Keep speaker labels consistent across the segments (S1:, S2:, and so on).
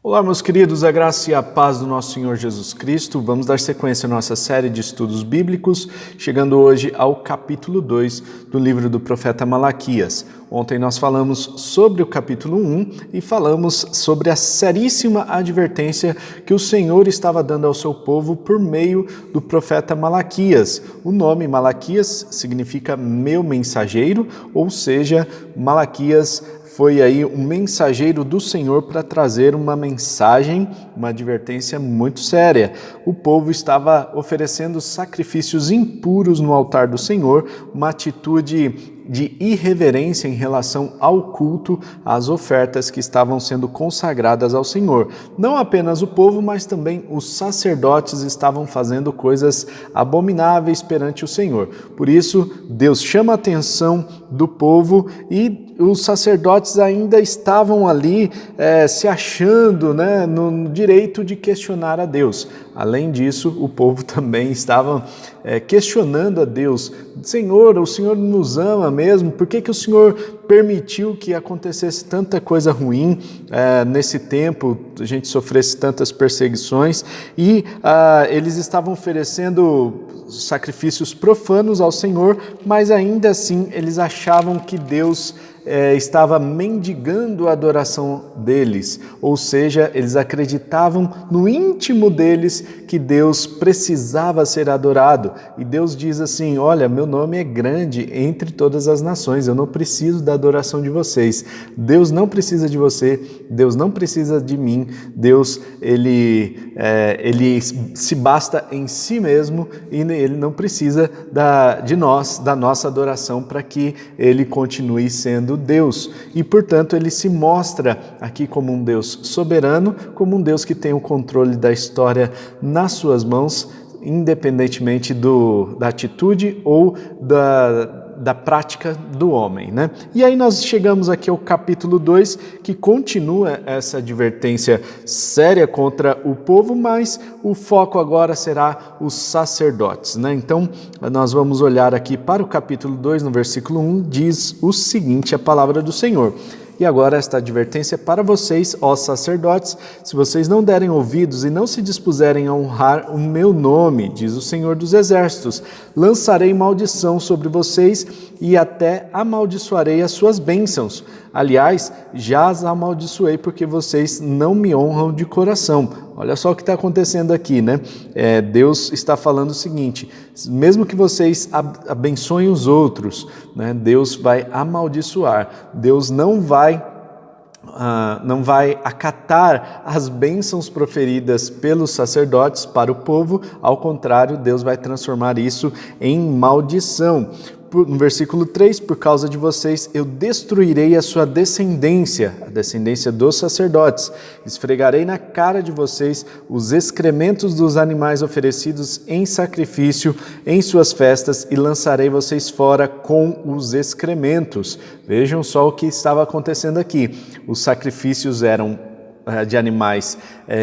S1: Olá, meus queridos, a graça e a paz do nosso Senhor Jesus Cristo. Vamos dar sequência à nossa série de estudos bíblicos, chegando hoje ao capítulo 2 do livro do profeta Malaquias. Ontem nós falamos sobre o capítulo 1 e falamos sobre a seríssima advertência que o Senhor estava dando ao seu povo por meio do profeta Malaquias. O nome Malaquias significa meu mensageiro, ou seja, Malaquias foi aí um mensageiro do Senhor para trazer uma mensagem, uma advertência muito séria. O povo estava oferecendo sacrifícios impuros no altar do Senhor, uma atitude de irreverência em relação ao culto, às ofertas que estavam sendo consagradas ao Senhor. Não apenas o povo, mas também os sacerdotes estavam fazendo coisas abomináveis perante o Senhor. Por isso, Deus chama a atenção do povo e os sacerdotes ainda estavam ali se achando, no direito de questionar a Deus. Além disso, o povo também estava questionando a Deus. Senhor, o Senhor nos ama mesmo? Por que o Senhor permitiu que acontecesse tanta coisa ruim nesse tempo, a gente sofresse tantas perseguições? E eles estavam oferecendo sacrifícios profanos ao Senhor, mas ainda assim eles achavam que Deus estava mendigando a adoração deles, ou seja, eles acreditavam no íntimo deles que Deus precisava ser adorado. E Deus diz assim: olha, meu nome é grande entre todas as nações, eu não preciso da adoração de vocês. Deus não precisa de você, Deus não precisa de mim. Deus, ele se basta em si mesmo e ele não precisa de nós, da nossa adoração, para que ele continue sendo Deus. E, portanto, ele se mostra aqui como um Deus soberano, como um Deus que tem o controle da história nas suas mãos, independentemente da atitude ou da prática do homem, E aí nós chegamos aqui ao capítulo 2, que continua essa advertência séria contra o povo, mas o foco agora será os sacerdotes, Então, nós vamos olhar aqui para o capítulo 2, no versículo 1, diz o seguinte, a palavra do Senhor: e agora esta advertência é para vocês, ó sacerdotes: se vocês não derem ouvidos e não se dispuserem a honrar o meu nome, diz o Senhor dos Exércitos, lançarei maldição sobre vocês e até amaldiçoarei as suas bênçãos. Aliás, já as amaldiçoei porque vocês não me honram de coração. Olha só o que está acontecendo aqui, Deus está falando o seguinte: mesmo que vocês abençoem os outros, Deus vai amaldiçoar. Deus não vai acatar as bênçãos proferidas pelos sacerdotes para o povo. Ao contrário, Deus vai transformar isso em maldição. No versículo 3, por causa de vocês eu destruirei a sua descendência, a descendência dos sacerdotes. Esfregarei na cara de vocês os excrementos dos animais oferecidos em sacrifício em suas festas e lançarei vocês fora com os excrementos. Vejam só o que estava acontecendo aqui. Os sacrifícios eram de animais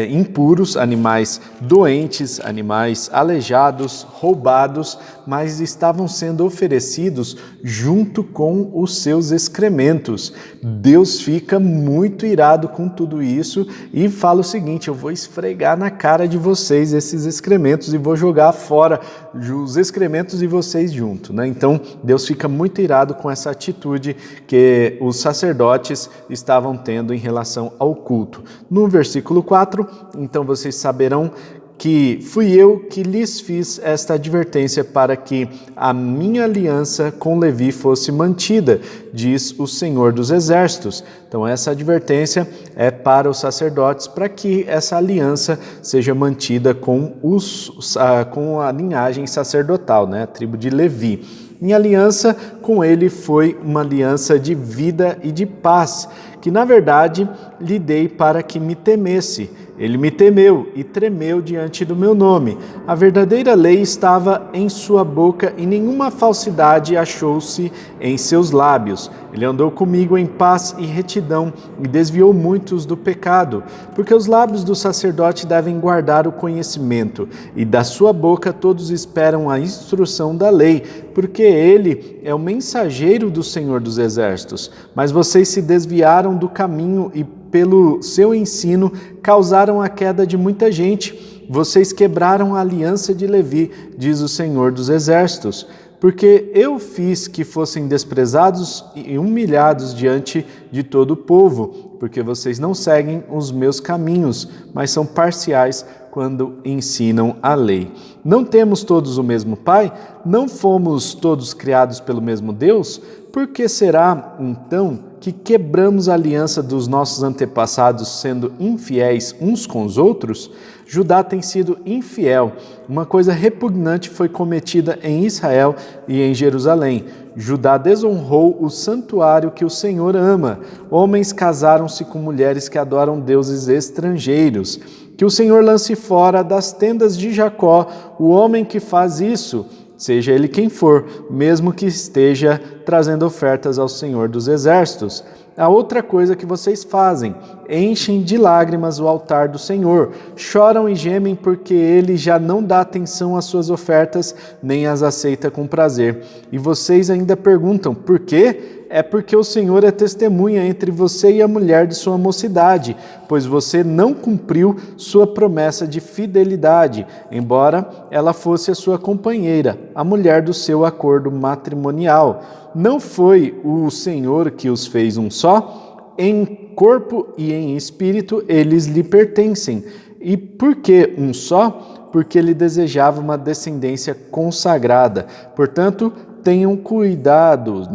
S1: impuros, animais doentes, animais aleijados, roubados, mas estavam sendo oferecidos junto com os seus excrementos. Deus fica muito irado com tudo isso e fala o seguinte: eu vou esfregar na cara de vocês esses excrementos e vou jogar fora os excrementos e vocês junto, Então, Deus fica muito irado com essa atitude que os sacerdotes estavam tendo em relação ao culto. No versículo 4, então vocês saberão que fui eu que lhes fiz esta advertência para que a minha aliança com Levi fosse mantida, diz o Senhor dos Exércitos. Então essa advertência é para os sacerdotes, para que essa aliança seja mantida com a linhagem sacerdotal, a tribo de Levi. Minha aliança com ele foi uma aliança de vida e de paz, que na verdade lhe dei para que me temesse. Ele me temeu e tremeu diante do meu nome. A verdadeira lei estava em sua boca e nenhuma falsidade achou-se em seus lábios. Ele andou comigo em paz e retidão e desviou muitos do pecado, porque os lábios do sacerdote devem guardar o conhecimento, e da sua boca todos esperam a instrução da lei, porque ele é o mensageiro do Senhor dos Exércitos. Mas vocês se desviaram do caminho e pelo seu ensino, causaram a queda de muita gente. Vocês quebraram a aliança de Levi, diz o Senhor dos Exércitos. Porque eu fiz que fossem desprezados e humilhados diante de todo o povo, porque vocês não seguem os meus caminhos, mas são parciais quando ensinam a lei. Não temos todos o mesmo Pai? Não fomos todos criados pelo mesmo Deus? Por que será, então, que quebramos a aliança dos nossos antepassados sendo infiéis uns com os outros? Judá tem sido infiel. Uma coisa repugnante foi cometida em Israel e em Jerusalém. Judá desonrou o santuário que o Senhor ama. Homens casaram-se com mulheres que adoram deuses estrangeiros. Que o Senhor lance fora das tendas de Jacó o homem que faz isso, seja ele quem for, mesmo que esteja trazendo ofertas ao Senhor dos Exércitos. A outra coisa que vocês fazem, enchem de lágrimas o altar do Senhor, choram e gemem porque ele já não dá atenção às suas ofertas, nem as aceita com prazer. E vocês ainda perguntam, por quê? É porque o Senhor é testemunha entre você e a mulher de sua mocidade, pois você não cumpriu sua promessa de fidelidade, embora ela fosse a sua companheira, a mulher do seu acordo matrimonial. Não foi o Senhor que os fez um só? Em corpo e em espírito eles lhe pertencem. E por que um só? Porque ele desejava uma descendência consagrada. Portanto, tenham cuidado,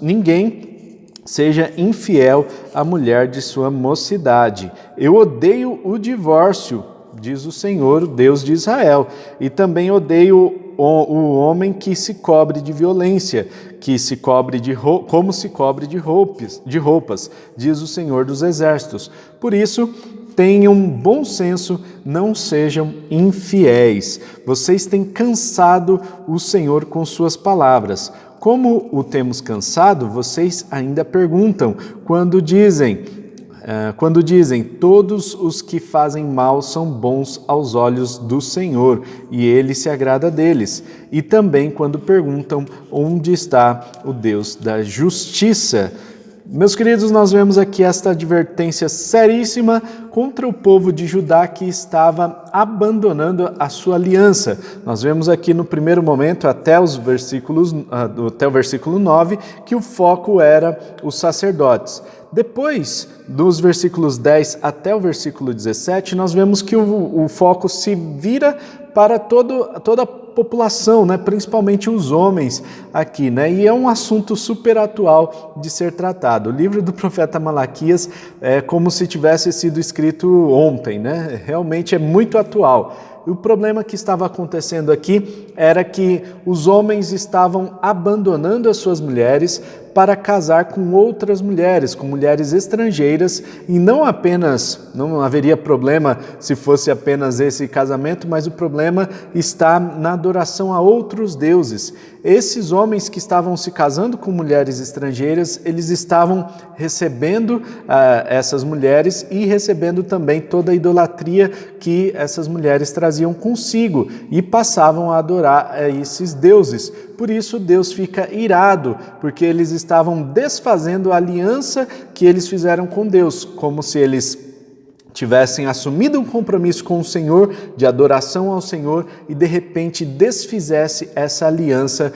S1: ninguém seja infiel à mulher de sua mocidade. Eu odeio o divórcio, diz o Senhor, Deus de Israel, e também odeio o homem que se cobre de violência, que se cobre como se cobre de roupas, diz o Senhor dos Exércitos. Por isso, tenham bom senso, não sejam infiéis. Vocês têm cansado o Senhor com suas palavras. Como o temos cansado, vocês ainda perguntam quando dizem, todos os que fazem mal são bons aos olhos do Senhor, e Ele se agrada deles. E também quando perguntam onde está o Deus da justiça. Meus queridos, nós vemos aqui esta advertência seríssima contra o povo de Judá que estava abandonando a sua aliança. Nós vemos aqui no primeiro momento, até o versículo 9, que o foco era os sacerdotes. Depois, dos versículos 10 até o versículo 17, nós vemos que o foco se vira para toda a população, né? Principalmente os homens aqui, né? E é um assunto super atual de ser tratado. O livro do profeta Malaquias é como se tivesse sido escrito ontem, né? Realmente é muito atual. O problema que estava acontecendo aqui era que os homens estavam abandonando as suas mulheres para casar com outras mulheres, com mulheres estrangeiras, e não haveria problema se fosse apenas esse casamento, mas o problema está na adoração a outros deuses. Esses homens que estavam se casando com mulheres estrangeiras, eles estavam recebendo essas mulheres e recebendo também toda a idolatria que essas mulheres traziam consigo e passavam a adorar esses deuses. Por isso Deus fica irado, porque eles estavam desfazendo a aliança que eles fizeram com Deus, como se eles tivessem assumido um compromisso com o Senhor, de adoração ao Senhor, e de repente desfizesse essa aliança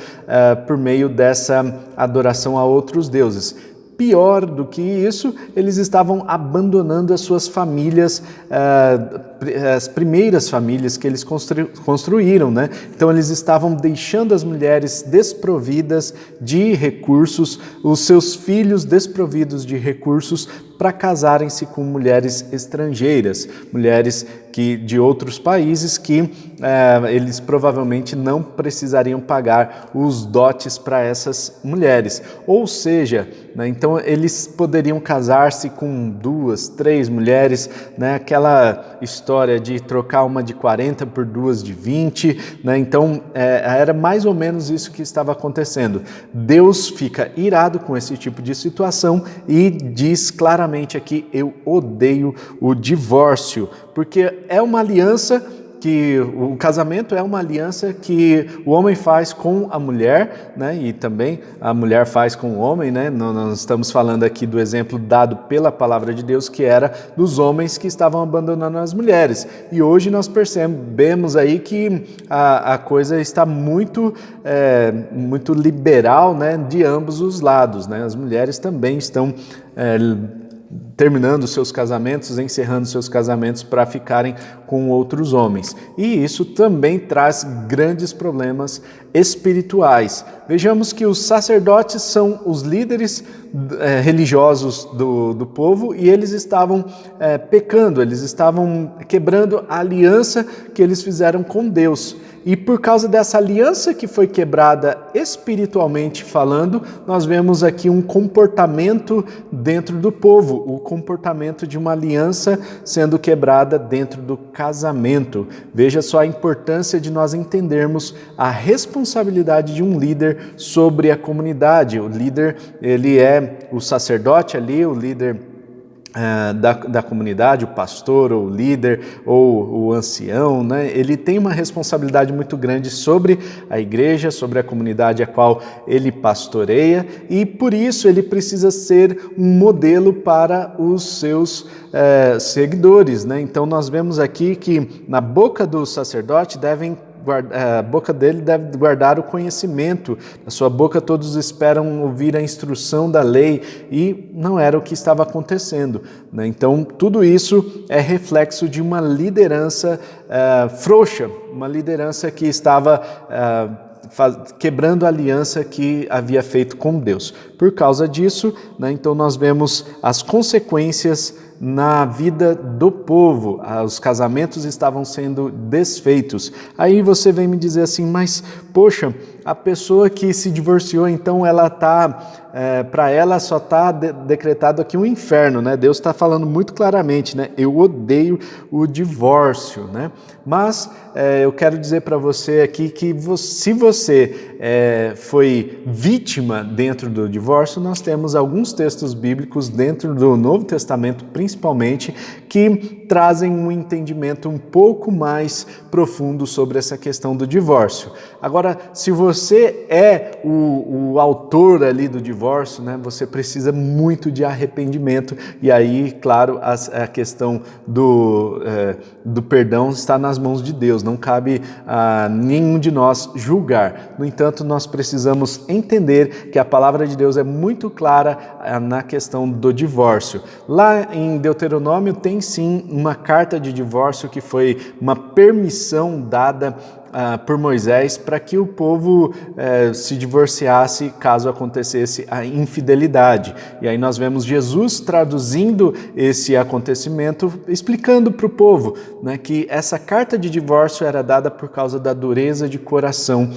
S1: por meio dessa adoração a outros deuses. Pior do que isso, eles estavam abandonando as suas famílias, as primeiras famílias que eles construíram, né? Então eles estavam deixando as mulheres desprovidas de recursos, os seus filhos desprovidos de recursos para casarem-se com mulheres estrangeiras, mulheres de outros países que eles provavelmente não precisariam pagar os dotes para essas mulheres. Ou seja, né, então eles poderiam casar-se com 2, 3 mulheres, né, aquela história de trocar uma de 40 por 2 de 20, né, então era mais ou menos isso que estava acontecendo. Deus fica irado com esse tipo de situação e diz claramente aqui: eu odeio o divórcio, porque é uma aliança que o casamento é uma aliança que o homem faz com a mulher, né? E também a mulher faz com o homem, né? Nós estamos falando aqui do exemplo dado pela palavra de Deus, que era dos homens que estavam abandonando as mulheres. E hoje nós percebemos aí que a coisa está muito liberal, né? De ambos os lados, né? As mulheres também estão terminando seus casamentos, encerrando seus casamentos para ficarem com outros homens. E isso também traz grandes problemas espirituais. Vejamos que os sacerdotes são os líderes religiosos do povo e eles estavam pecando, eles estavam quebrando a aliança que eles fizeram com Deus. E por causa dessa aliança que foi quebrada espiritualmente falando, nós vemos aqui um comportamento dentro do povo, o comportamento de uma aliança sendo quebrada dentro do casamento. Veja só a importância de nós entendermos a responsabilidade de um líder sobre a comunidade. O líder, ele é o sacerdote ali, o líder da comunidade, o pastor, ou o líder, ou o ancião, né? Ele tem uma responsabilidade muito grande sobre a igreja, sobre a comunidade a qual ele pastoreia, e por isso ele precisa ser um modelo para os seus seguidores, né? Então nós vemos aqui que na boca do sacerdote a boca dele deve guardar o conhecimento, na sua boca todos esperam ouvir a instrução da lei, e não era o que estava acontecendo, né? Então tudo isso é reflexo de uma liderança frouxa, uma liderança que estava quebrando a aliança que havia feito com Deus. Por causa disso, né, então nós vemos as consequências na vida do povo, os casamentos estavam sendo desfeitos. Aí você vem me dizer assim, mas poxa, a pessoa que se divorciou, então ela para ela só está decretado aqui um inferno, né? Deus está falando muito claramente, né? Eu odeio o divórcio, né? Mas eu quero dizer para você aqui que se você foi vítima dentro do divórcio, nós temos alguns textos bíblicos dentro do Novo Testamento, principalmente, que trazem um entendimento um pouco mais profundo sobre essa questão do divórcio. Agora, se você é o autor ali do divórcio, né, você precisa muito de arrependimento, e aí, claro, a questão do perdão está nas mãos de Deus, não cabe a nenhum de nós julgar. No entanto, nós precisamos entender que a palavra de Deus é muito clara na questão do divórcio. Lá em Deuteronômio tem sim uma carta de divórcio que foi uma permissão dada por Moisés para que o povo se divorciasse caso acontecesse a infidelidade. E aí nós vemos Jesus traduzindo esse acontecimento, explicando para o povo, né, que essa carta de divórcio era dada por causa da dureza de coração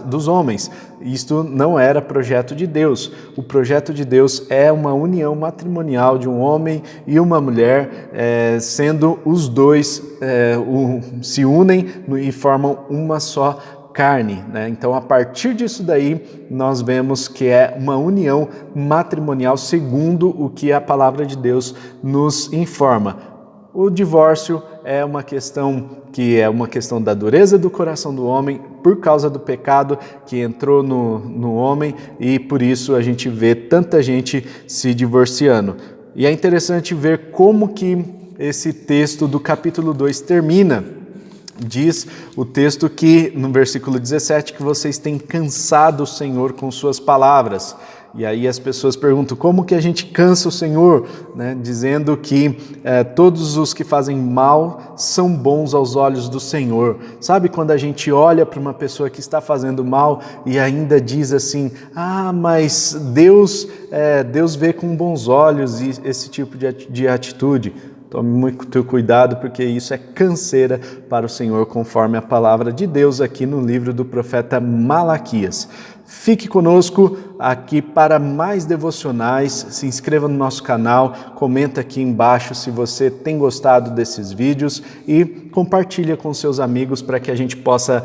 S1: dos homens. Isto não era projeto de Deus. O projeto de Deus é uma união matrimonial de um homem e uma mulher, sendo os dois se unem e formam uma só carne, né? Então, a partir disso daí, nós vemos que é uma união matrimonial segundo o que a palavra de Deus nos informa. O divórcio é uma questão da dureza do coração do homem por causa do pecado que entrou no homem, e por isso a gente vê tanta gente se divorciando. E é interessante ver como que esse texto do capítulo 2 termina. Diz o texto que, no versículo 17, que vocês têm cansado o Senhor com suas palavras. E aí as pessoas perguntam, como que a gente cansa o Senhor? Né? Dizendo que todos os que fazem mal são bons aos olhos do Senhor. Sabe quando a gente olha para uma pessoa que está fazendo mal e ainda diz assim, mas Deus vê com bons olhos esse tipo de atitude? Tome muito cuidado, porque isso é canseira para o Senhor, conforme a palavra de Deus aqui no livro do profeta Malaquias. Fique conosco aqui para mais devocionais, se inscreva no nosso canal, comenta aqui embaixo se você tem gostado desses vídeos e compartilha com seus amigos para que a gente possa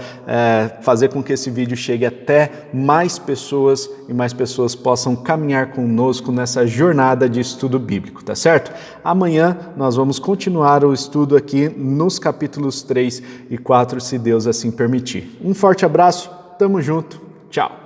S1: fazer com que esse vídeo chegue até mais pessoas e mais pessoas possam caminhar conosco nessa jornada de estudo bíblico, tá certo? Amanhã nós vamos continuar o estudo aqui nos capítulos 3 e 4, se Deus assim permitir. Um forte abraço, tamo junto, tchau!